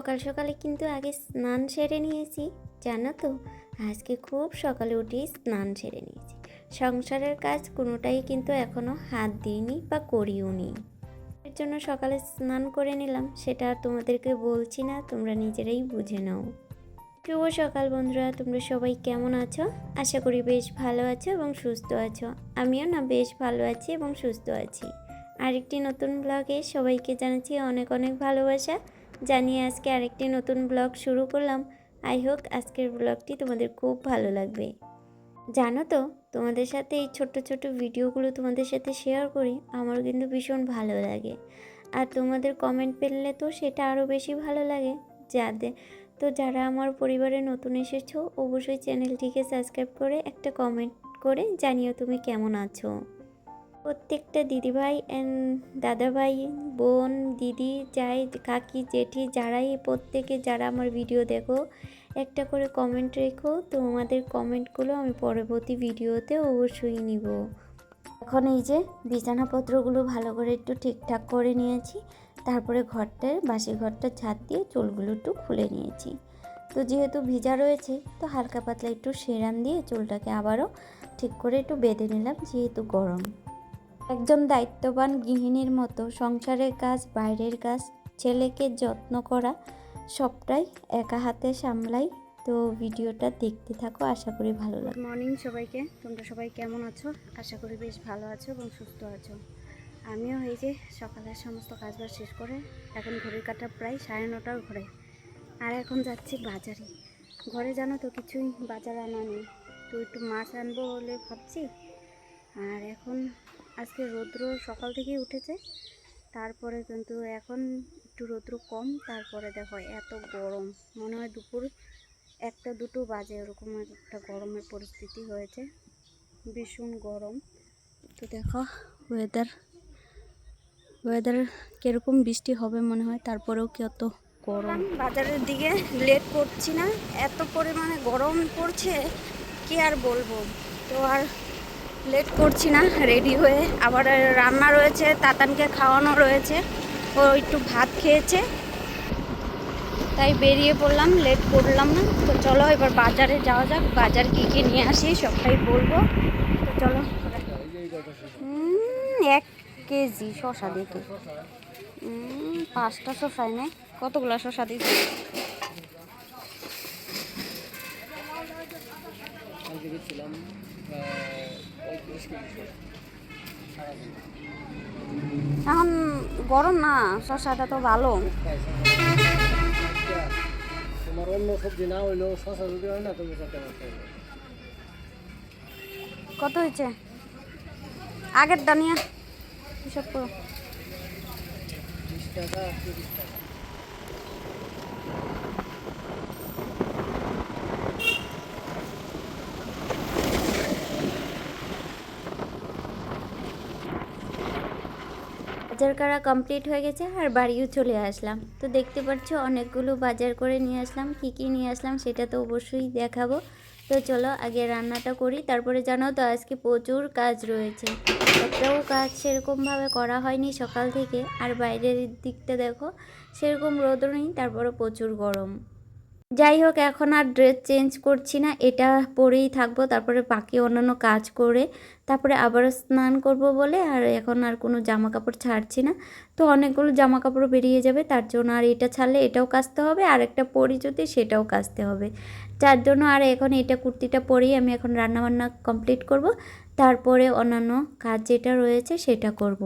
সকাল সকালে কিন্তু আগে স্নান সেরে নিয়েছি। জানো তো, আজকে খুব সকালে উঠেই স্নান সেরে নিয়েছি। সংসারের কাজ কোনোটাই কিন্তু এখনও হাত দিইনি বা করিও নি। এর জন্য সকালে স্নান করে নিলাম, সেটা আর তোমাদেরকে বলছি না, তোমরা নিজেরাই বুঝে নাও। শুভ সকাল বন্ধুরা, তোমরা সবাই কেমন আছো? আশা করি বেশ ভালো আছো এবং সুস্থ আছো। আমিও না বেশ ভালো আছি এবং সুস্থ আছি। আরেকটি নতুন ব্লগে সবাইকে জানাচ্ছি অনেক অনেক ভালোবাসা জানিয়ে আজকে আরেকটি নতুন ব্লগ শুরু করলাম। আই হোপ আজকের ব্লগটি তোমাদের খুব ভালো লাগবে। জানো তো, তোমাদের সাথে এই ছোট্ট ছোট্ট ভিডিওগুলো তোমাদের সাথে শেয়ার করি, আমারও কিন্তু ভীষণ ভালো লাগে। আর তোমাদের কমেন্ট পেলে তো সেটা আরও বেশি ভালো লাগে। যারা আমার পরিবারে নতুন এসেছো, অবশ্যই চ্যানেলটিকে সাবস্ক্রাইব করে একটা কমেন্ট করে জানিও তুমি কেমন আছো। প্রত্যেকটা দিদিভাই দাদাভাই, বোন, দিদি, যাই, কাকি, জেঠি, যারাই প্রত্যেকে যারা আমার ভিডিও দেখো, একটা করে কমেন্ট রেখো। তোমাদের কমেন্টগুলো আমি পরবর্তী ভিডিওতে অবশ্যই নিব। এখন এই যে বিছানাপত্রগুলো ভালো করে একটু ঠিকঠাক করে নিয়েছি। তারপরে বাসি ঘরটা ঝাড় দিয়ে চুলগুলো একটু খুলে নিয়েছি। তো যেহেতু ভিজা রয়েছে, তো হালকা পাতলা একটু সেরাম দিয়ে চুলটাকে আবারও ঠিক করে একটু বেঁধে নিলাম, যেহেতু গরম। একজন দায়িত্ববান গৃহিণীর মতো সংসারের কাজ, বাইরের কাজ, ছেলেকে যত্ন করা সবটাই একা হাতে সামলাই। তো ভিডিওটা দেখতে থাকো, আশা করি ভালো লাগে। গুড মর্নিং সবাইকে, তোমরা সবাই কেমন আছো? আশা করি বেশ ভালো আছো এবং সুস্থ আছো। আমিও এই যে সকালের সমস্ত কাজবাজ শেষ করে এখন ঘড়ির কাঁটা প্রায় 9:30 ঘরে। আর এখন যাচ্ছি বাজারে। ঘরে জানো তো কিছুই বাজার আনা নেই, তো একটু মাছ আনবো বলে ভাবছি। আর এখন আজকে রৌদ্র সকাল থেকেই উঠেছে, তারপরে কিন্তু এখন একটু রৌদ্র কম। তারপরে দেখো এত গরম, মনে হয় দুপুর 1-2 বাজে, এরকম একটা গরমের পরিস্থিতি হয়েছে, ভীষণ গরম। তো দেখো ওয়েদার কীরকম, বৃষ্টি হবে মনে হয়, তারপরেও কত গরম। বাজারের দিকে লেট করছি না, এত পরিমাণে গরম পড়ছে কি আর বলবো। তো আর লেট করছি না, রেডি হয়ে আবার রান্না রয়েছে, তাতানকে খাওয়ানো রয়েছে, ও একটু ভাত খেয়েছে, তাই বেরিয়ে পড়লাম, লেট করলাম না। তো চলো এবার বাজারে যাওয়া যাক, বাজার কী কী নিয়ে আসি সবটাই বলবো। তো চলো। 1 কেজি শসা দেখে 5টা শসা নেই, কতগুলো শসা দিচ্ছি। এখন গরম না, শসাটা তো ভালো। তোমার অন্য সবজি না হইলেও শসা যদি হয় না, তুমি কত হয়েছে আগের দানিয়া হিসাব করো। 20 টাকা 30 টাকা। বাজার করা কমপ্লিট হয়ে গেছে আর বাড়িও চলে আসলাম। তো দেখতে পাচ্ছ অনেকগুলো বাজার করে নিয়ে আসলাম। কি কি নিয়ে আসলাম সেটা তো অবশ্যই দেখাবো। তো চলো আগে রান্নাটা করি, তারপরে জানো তো আজকে প্রচুর কাজ রয়েছে, একটাও কাজ সেরকমভাবে করা হয়নি সকাল থেকে। আর বাইরের দিকটা দেখো, সেরকম রোদও নেই, তারপরে প্রচুর গরম। যাই হোক, এখন আর ড্রেস চেঞ্জ করছি না, এটা পরেই থাকবো। তারপরে বাকি অন্যান্য কাজ করে তারপরে আবার স্নান করব বলে আর এখন আর কোনো জামা কাপড় ছাড়ছি না। তো অনেকগুলো জামা কাপড় বেরিয়ে যাবে, তার জন্য আর এটা ছাড়লে এটাও কাচতে হবে, আর একটা পরি যদি সেটাও কাচতে হবে। যার জন্য আর এখন এটা কুর্তিটা পরেই আমি এখন রান্নাবান্না কমপ্লিট করব, তারপরে অন্যান্য কাজ যেটা রয়েছে সেটা করব।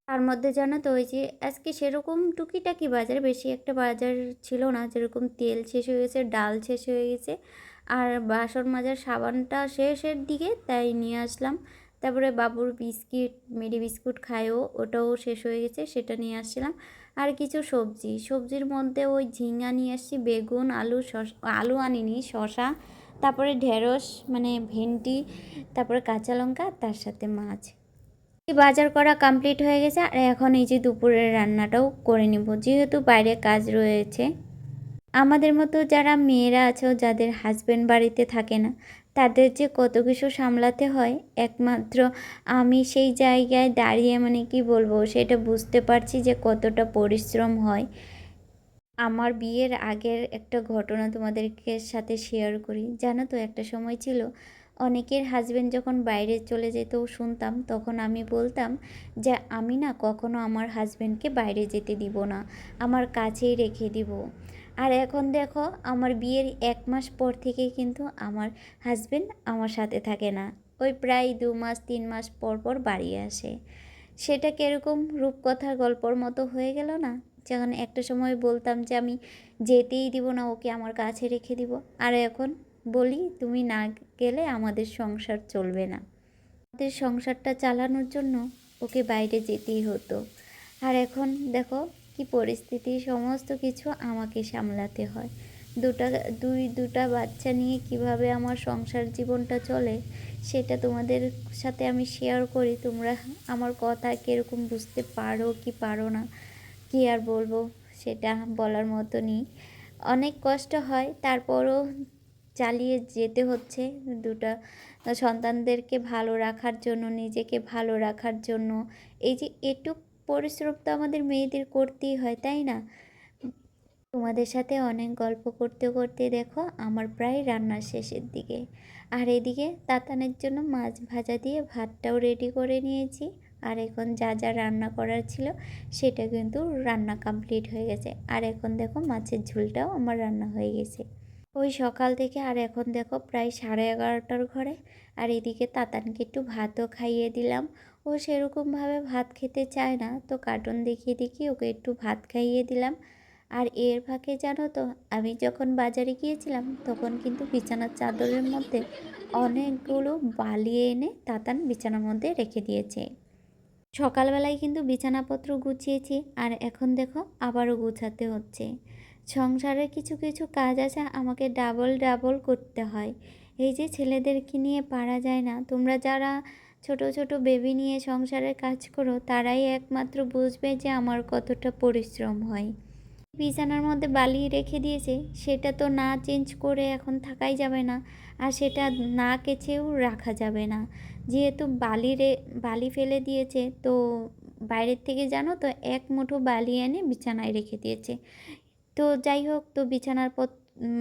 তার মধ্যে জানো তো, ওই যে আজকে সেরকম টুকিটাকি বাজার, বেশি একটা বাজার ছিল না, যেরকম তেল শেষ হয়ে গেছে, ডাল শেষ হয়ে গেছে, আর বাসন মাজার সাবানটা শেষের দিকে, তাই নিয়ে আসলাম। তারপরে বাবুর মেরি বিস্কুট খায়ও, ওটাও শেষ হয়ে গেছে, সেটা নিয়ে আসছিলাম। আর কিছু সবজির মধ্যে ওই ঝিঙা নিয়ে আসছি, বেগুন, আলু আনিনি, শসা, তারপরে ঢেঁড়স মানে ভেন্ডি, তারপরে কাঁচা লঙ্কা, তার সাথে মাছ। বাজার করা কমপ্লিট হয়ে গেছে, আর এখন এই যে দুপুরের রান্নাটাও করে নিব, যেহেতু বাইরে কাজ রয়েছে। আমাদের মতো যারা মেয়েরা আছো, যাদের হাজব্যান্ড বাড়িতে থাকে না, তাদের যে কত কিছু সামলাতে হয়, একমাত্র আমি সেই জায়গায় দাঁড়িয়ে মানে কি বলবো, সেটা বুঝতে পারছি যে কতটা পরিশ্রম হয়। আমার বিয়ের আগের একটা ঘটনা তোমাদেরকে সাথে শেয়ার করি। জানো তো, একটা সময় ছিল অনেকের হাজবেন্ড যখন বাইরে চলে যেত শুনতাম, তখন আমি বলতাম যে আমি না কখনো আমার হাজবেন্ডকে বাইরে যেতে দিব না, আমার কাছেই রেখে দিব। আর এখন দেখো, আমার বিয়ের 1 মাস পর থেকে কিন্তু আমার হাজবেন্ড আমার সাথে থাকে না। ওই প্রায় 2 মাস 3 মাস পর পর বাড়ি আসে। সেটা কীরকম রূপকথার গল্পর মতো হয়ে গেল না? যখন একটা সময় বলতাম যে আমি যেতেই দিব না, ওকে আমার কাছে রেখে দিব, আর এখন বলি তুমি না গেলে আমাদের সংসার চলবে না। আমাদের সংসারটা চালানোর জন্য ওকে বাইরে যেতেই হতো। আর এখন দেখো কি পরিস্থিতি, সমস্ত কিছু আমাকে সামলাতে হয়। দুটা বাচ্চা নিয়ে কিভাবে আমার সংসার জীবনটা চলে সেটা তোমাদের সাথে আমি শেয়ার করি। তোমরা আমার কথা কীরকম বুঝতে পারো কি পারো না, কি আর বলবো, সেটা বলার মতনই। অনেক কষ্ট হয়, তারপরও চালিয়ে যেতে হচ্ছে। দুটা সন্তানদেরকে ভালো রাখার জন্য, নিজেকে ভালো রাখার জন্য এই যে এটুক পরিশ্রম তো আমাদের মেয়েদের করতেই হয়, তাই না? তোমাদের সাথে অনেক গল্প করতে করতে দেখো আমার প্রায় রান্নার শেষের দিকে। আর এদিকে তাতানের জন্য মাছ ভাজা দিয়ে ভাতটাও রেডি করে নিয়েছি। আর এখন যা যা রান্না করার ছিল সেটা কিন্তু রান্না কমপ্লিট হয়ে গেছে। আর এখন দেখো মাছের ঝোলটাও আমার রান্না হয়ে গেছে ওই সকাল থেকে। আর এখন দেখো প্রায় 11:30টার ঘরে। আর এদিকে তাতানকে একটু ভাতও খাইয়ে দিলাম। ও সেরকমভাবে ভাত খেতে চায় না, তো কার্টুন দেখিয়ে দেখিয়ে ওকে একটু ভাত খাইয়ে দিলাম। আর এর ফাঁকে জানো তো, আমি যখন বাজারে গিয়েছিলাম তখন কিন্তু বিছানার চাদরের মধ্যে অনেকগুলো বালি এনে তাতান বিছানার মধ্যে রেখে দিয়েছে। সকালবেলায় কিন্তু বিছানাপত্র গুছিয়েছি, আর এখন দেখো আবারও গুছাতে হচ্ছে। সংসারের কিছু কিছু কাজ আছে আমাকে ডাবল ডাবল করতে হয়। এই যে ছেলেদেরকে নিয়ে পারা যায় না। তোমরা যারা ছোট ছোট বেবি নিয়ে সংসারের কাজ করো তারাই একমাত্র বুঝবে যে আমার কতটা পরিশ্রম হয়। বিছানার মধ্যে বালি রেখে দিয়েছে, সেটা তো না চেঞ্জ করে এখন থাকাই যাবে না, আর সেটা না কেচেও রাখা যাবে না। যেহেতু বালি ফেলে দিয়েছে, তো বাইরের থেকে জানো তো 1 মুঠো বালি এনে বিছানায় রেখে দিয়েছে। তো যাই হোক, তো বিছানার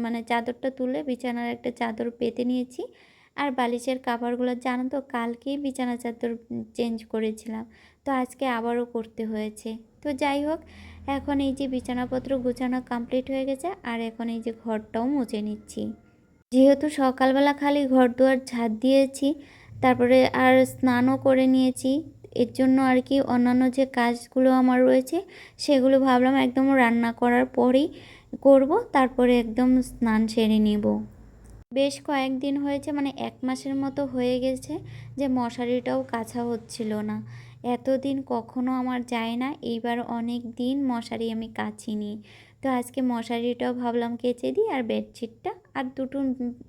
মানে চাদরটা তুলে বিছানার একটা চাদর পেতে নিয়েছি। আর বালিশের কাভারগুলো জানো তো কালকেই বিছানা চাদর চেঞ্জ করেছিলাম, তো আজকে আবারও করতে হয়েছে। তো যাই হোক, এখন এই যে বিছানাপত্র গুছানো কমপ্লিট হয়ে গেছে, আর এখন এই যে ঘরটাও মুছে নিচ্ছি। যেহেতু সকালবেলা খালি ঘর দুয়ার ঝাড় দিয়েছি, তারপরে আর স্নানও করে নিয়েছি, এর জন্য আর কি অন্যান্য যে কাজগুলো আমার রয়েছে সেগুলো ভাবলাম একদম রান্না করার পরেই করব, তারপরে একদম স্নান সেরে নেব। বেশ কয়েকদিন হয়েছে, মানে 1 মাসের মতো হয়ে গেছে যে মশারিটাও কাছা হচ্ছিল না। এতদিন কখনো আমার যায় না, এইবার অনেক দিন মশারি আমি কাচিনি। তো আজকে মশারিটাও ভাবলাম কেচে দিই, আর বেডশিটটা আর দুটো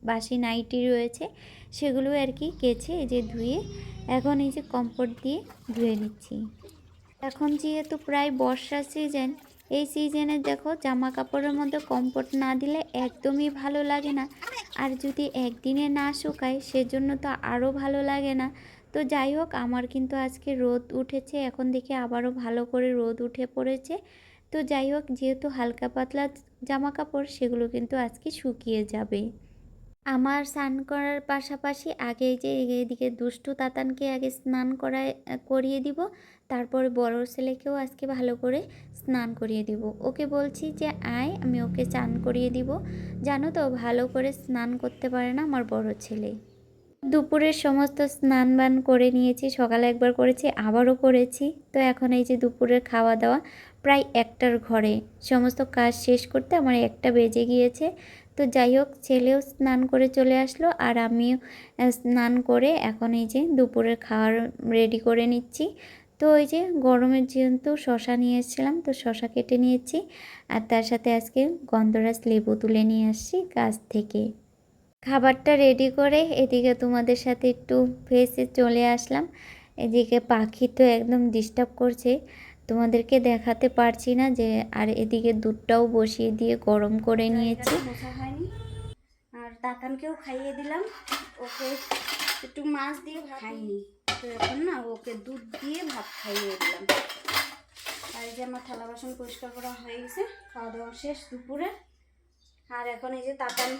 বাসি নাইটি রয়েছে সেগুলো আর কি কেচে এই যে ধুয়ে এখন এই যে কমফোর্ট দিয়ে ধুয়ে নিচ্ছি। এখন যেহেতু প্রায় বর্ষার সিজন, এই সিজনে দেখো জামা কাপড়ের মধ্যে কমফোর্ট না দিলে একদমই ভালো লাগে না, আর যদি একদিনে না শুকায় সেজন্য তো আরও ভালো লাগে না। তো যাই হোক, আমার কিন্তু আজকে রোদ উঠেছে, এখন দেখি আবারও ভালো করে রোদ উঠে পড়েছে। তো যাই হোক, যেহেতু হালকা পাতলা জামা কাপড় সেগুলো কিন্তু আজকে শুকিয়ে যাবে। আমার স্নান করার পাশাপাশি আগে যে এদিকে দুষ্টু তাতানকে আগে স্নান করিয়ে দিব, তারপরে বড় ছেলেকেও আজকে ভালো করে স্নান করিয়ে দিব। ওকে বলছি যে আয়, আমি ওকে স্নান করিয়ে দিব। জানো তো, ভালো করে স্নান করতে পারে না আমার বড় ছেলে। দুপুরের সমস্ত স্নান বান করে নিয়েছি, সকালে একবার করেছি আবারও করেছি। তো এখন এই যে দুপুরের খাওয়া দাওয়া প্রায় 1টার ঘরে, সমস্ত কাজ শেষ করতে আমার 1টা বেজে গিয়েছে। তো যাই হোক, ছেলেও স্নান করে চলে আসলো, আর আমিও স্নান করে এখন এই যে দুপুরের খাওয়ার রেডি করে নিচ্ছি। তো ওই যে গরমের যেহেতু শশা নিয়ে এসেছিলাম, তো শশা কেটে নিয়েছি, আর তার সাথে আজকে গন্ধরাজ লেবু তুলে নিয়ে আসছি গাছ থেকে। খাবারটা রেডি করে এদিকে তোমাদের সাথে একটু ফেসে চলে আসলাম। এদিকে পাখি তো একদম ডিস্টার্ব করছে, তোমাদেরকে দেখাতে পারছি না যে। আর এদিকে দুধটাও বসিয়ে দিয়ে গরম করে নিয়েছি। মোছা হয়নি, আর তাতানকেও খাইয়ে দিলাম। ওকে একটু মাছ দিয়ে খাইনি, তো এখন না ওকে দুধ দিয়ে ভাত খাইয়ে দিলাম। আর এই যে আমার থালা বাসন পরিষ্কার করা হয়ে গেছে, খাওয়া দাওয়া শেষ দুপুরে। আর এখন এই যে তাতান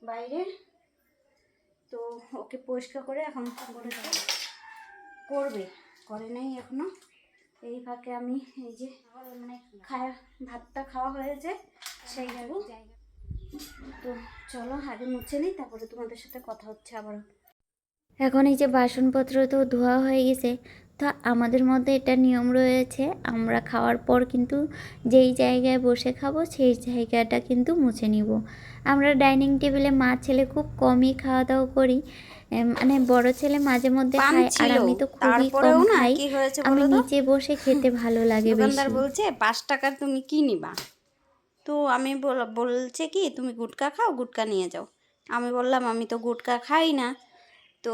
বাইরে, তো ওকে পরিষ্কার করে এখন করে দেবো, করবে, করে নাই এখনো। এই ফাঁকে আমি এই যে মানে ভাতটা খাওয়া হয়েছে সেই যাবো। তো চলো আগে মুছে নিই, তারপরে তোমাদের সাথে কথা হচ্ছে আবার। এখন এই যে বাসনপত্র তো ধোয়া হয়ে গেছে, তো আমাদের মধ্যে এটা নিয়ম রয়েছে, আমরা খাওয়ার পর কিন্তু যেই জায়গায় বসে খাবো সেই জায়গাটা কিন্তু মুছে নিব। আমরা ডাইনিং টেবিলে মা ছেলে খুব কমই খাওয়া দাওয়া করি, মানে বড় ছেলে মাঝে মধ্যে খায়, আর আমি তো খুবই কম খাই। কি হয়েছে আমি বলো তো, নিচে বসে খেতে ভালো লাগে দোকানদার বেশি। বলছে 5 টাকার তুমি কি নিবা, তো আমি বলছে কি তুমি গুটকা খাও, গুটকা নিয়ে যাও। আমি বললাম আমি তো গুটকা খাই না, তো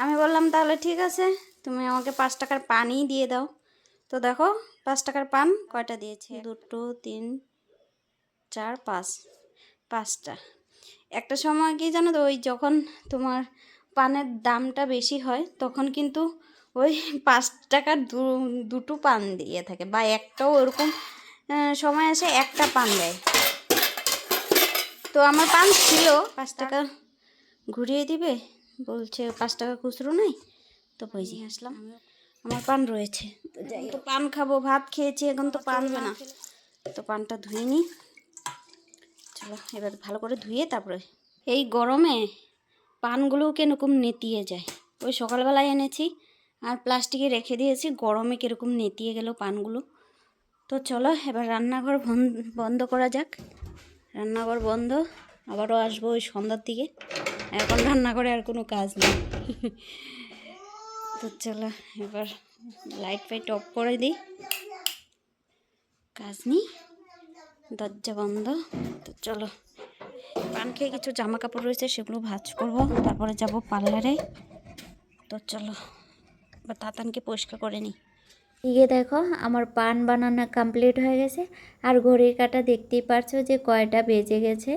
আমি বললাম তাহলে ঠিক আছে, তুমি আমাকে 5 টাকার পানই দিয়ে দাও। তো দেখো 5 টাকার পান কয়টা দিয়েছে, 2 3 4 5, 5টা। একটা সময় কি জানো তো, ওই যখন তোমার পানের দামটা বেশি হয় তখন কিন্তু ওই 5 টাকার দুটো পান দিয়ে থাকে, বা একটাও ওরকম সময় আসে একটা পান দেয়। তো আমার পান ছিল 5 টাকা, ঘুরিয়ে দিবে বলছে 5 টাকা খুচরো নাই, তো বুঝিয়ে আসলাম আমার পান রয়েছে। তো যাই, তো পান খাবো, ভাত খেয়েছি, এখন তো পারবে না, তো পানটা ধুয়ে নিই। চলো এবার ভালো করে ধুয়ে তারপরে, এই গরমে পানগুলো কিরকম নেতিয়ে যায়। ওই সকালবেলায় এনেছি আর প্লাস্টিকে রেখে দিয়েছি, গরমে কীরকম নেতিয়ে গেল পানগুলো। তো চলো এবার রান্নাঘর বন্ধ করা যাক। রান্নাঘর বন্ধ, আবারও আসবো ওই সন্ধ্যার দিকে। এখন রান্নাঘরে আর কোনো কাজ নেই। তো চলো এবার লাইট ফাইট অফ করে দিই, কাজ নেই, দরজা বন্ধ। তো চলো, পান খেয়ে কিছু জামা কাপড় রয়েছে সেগুলো ভাঁজ করবো, তারপরে যাব পার্লারে। তো চলো এবার তাতানকে পরিষ্কার করে নিই। এদিকে দেখো আমার পান বানানো কমপ্লিট হয়ে গেছে, আর ঘড়ির কাঁটা দেখতেই পারছো যে কয়টা বেজে গেছে।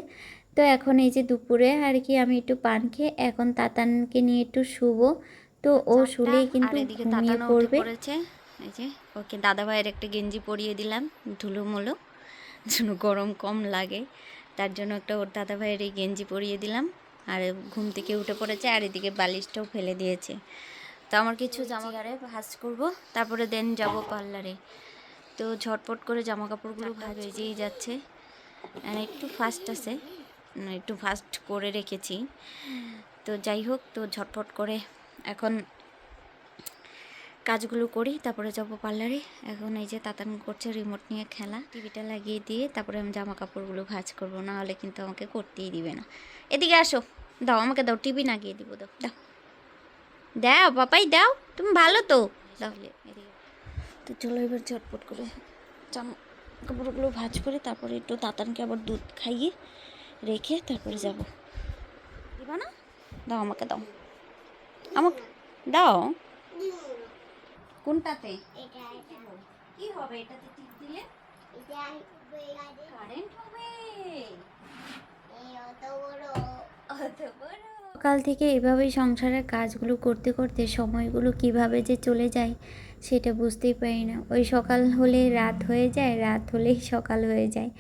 তো এখন এই যে দুপুরে আর কি আমি একটু পান খেয়ে এখন তাতানকে নিয়ে একটু শুবো, তো ও শুলেই কিন্তু ঘুমিয়ে পড়বে। এই যে ওকে দাদা ভাইয়ের একটা গেঞ্জি পরিয়ে দিলাম, ধুলোমুলো যেন গরম কম লাগে, তার জন্য একটা ওর দাদা ভাইয়ের এই গেঞ্জি পরিয়ে দিলাম। আর ঘুম থেকে উঠে পড়েছে, আর এদিকে বালিশটাও ফেলে দিয়েছে। তো আমার কিছু জামা কাপড়ে ভাঁজ করবো, তারপরে দেন যাব পার্লারে। তো ঝটপট করে জামা কাপড়গুলো ভাঁজ হয়েই যাচ্ছে, আর একটু ফাস্ট আছে, একটু ফাস্ট করে রেখেছি। তো যাই হোক, তো ঝটপট করে এখন কাজগুলো করি, তারপরে যাব পার্লারে। এখন এই যে তাতান করছে রিমোট নিয়ে খেলা, টিভিটা লাগিয়ে দিয়ে তারপরে আমি জামা কাপড়গুলো ভাঁজ করবো, না হলে কিন্তু আমাকে করতেই দিবে না। এদিকে আসো, দাও আমাকে, দাও, টিভি লাগিয়ে দিব, দাও দাও দাও পাপাই দাও, তুমি ভালো তো, তাহলে এদিকে। তো চলো এবার ঝটপট করে জামা কাপড়গুলো ভাঁজ করে তারপরে একটু তাতানকে আবার দুধ খাইয়ে রেখে তারপরে যাব। দিবা না? দাও আমাকে, দাও আমাকে, দাও। কোনটাতে? কি হবে এটাতে টিপ দিলে? কারেন্ট হবে। অত বড়। সকাল থেকে এভাবেই সংসারের কাজগুলো করতে করতে সময়গুলো কিভাবে যে চলে যায় সেটা বুঝতেই পারি না। ওই সকাল হলে রাত হয়ে যায়, রাত হলেই সকাল হয়ে যায়।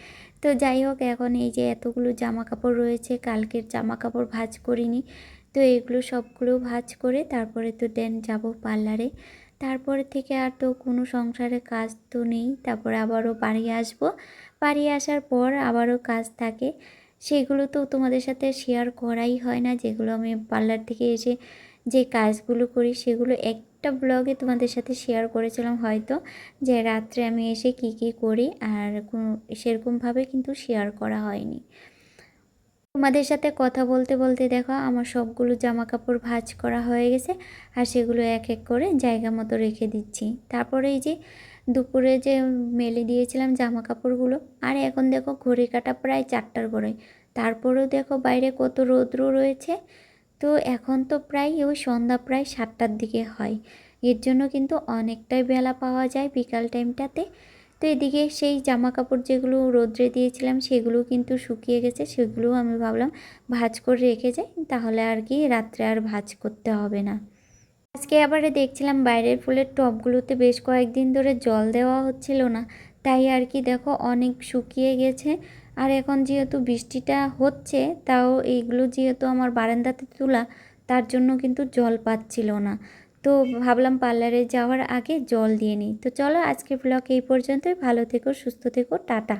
তো যাই হোক, এখন এই যে এতগুলো জামা কাপড় রয়েছে, কালকের জামা কাপড় ভাঁজ করিনি, তো এগুলো সবগুলো ভাঁজ করে তারপরে তো দেন যাব পার্লারে। তারপরে থেকে আর তো কোনো সংসারের কাজ তো নেই, তারপরে আবারও বাড়ি আসবো। বাড়ি আসার পর আবারও কাজ থাকে, সেগুলো তো তোমাদের সাথে শেয়ার করাই হয় না। যেগুলো আমি পার্লার থেকে এসে যে কাজগুলো করি সেগুলো একটা ব্লগে তোমাদের সাথে শেয়ার করেছিলাম হয়তো, যে রাত্রে আমি এসে কি কি করি, আর সেরকমভাবে কিন্তু শেয়ার করা হয়নি। তোমাদের সাথে কথা বলতে বলতে দেখো আমার সবগুলো জামা কাপড় ভাঁজ করা হয়ে গেছে, আর সেগুলো এক এক করে জায়গা মতো রেখে দিচ্ছি। তারপরে এই যে দুপুরে যে মেলে দিয়েছিলাম জামা কাপড়গুলো, আর এখন দেখো ঘড়ি কাঁটা প্রায় 4টার ঘরে, তারপরেও দেখো বাইরে কত রৌদ্র রয়েছে। তো এখন তো প্রায় ওই সন্ধ্যা প্রায় 7টার দিকে হয়, এর জন্য কিন্তু অনেকটাই বেলা পাওয়া যায় বিকাল টাইমটাতে। তো এদিকে সেই জামা কাপড় যেগুলো রোদ্রে দিয়েছিলাম সেগুলো কিন্তু শুকিয়ে গেছে, সেগুলোও আমি ভাবলাম ভাঁজ করে রেখে যাই, তাহলে আর কি রাত্রে আর ভাঁজ করতে হবে না। আজকে আবার দেখছিলাম বাইরের ফুলের টবগুলোতে বেশ কয়েকদিন ধরে জল দেওয়া হচ্ছিল না, তাই আর কি দেখো অনেক শুকিয়ে গেছে। আর এখন যেহেতু বৃষ্টিটা হচ্ছে, তাও এইগুলো যেহেতু আমার বারান্দাতে তোলা, তার জন্য কিন্তু জল পাচ্ছিল না। তো ভাবলাম পার্লারে যাওয়ার আগে জল দিয়ে নিই। তো চলো আজকের ব্লগ এই পর্যন্তই। ভালো থেকো, সুস্থ থেকো, টাটা।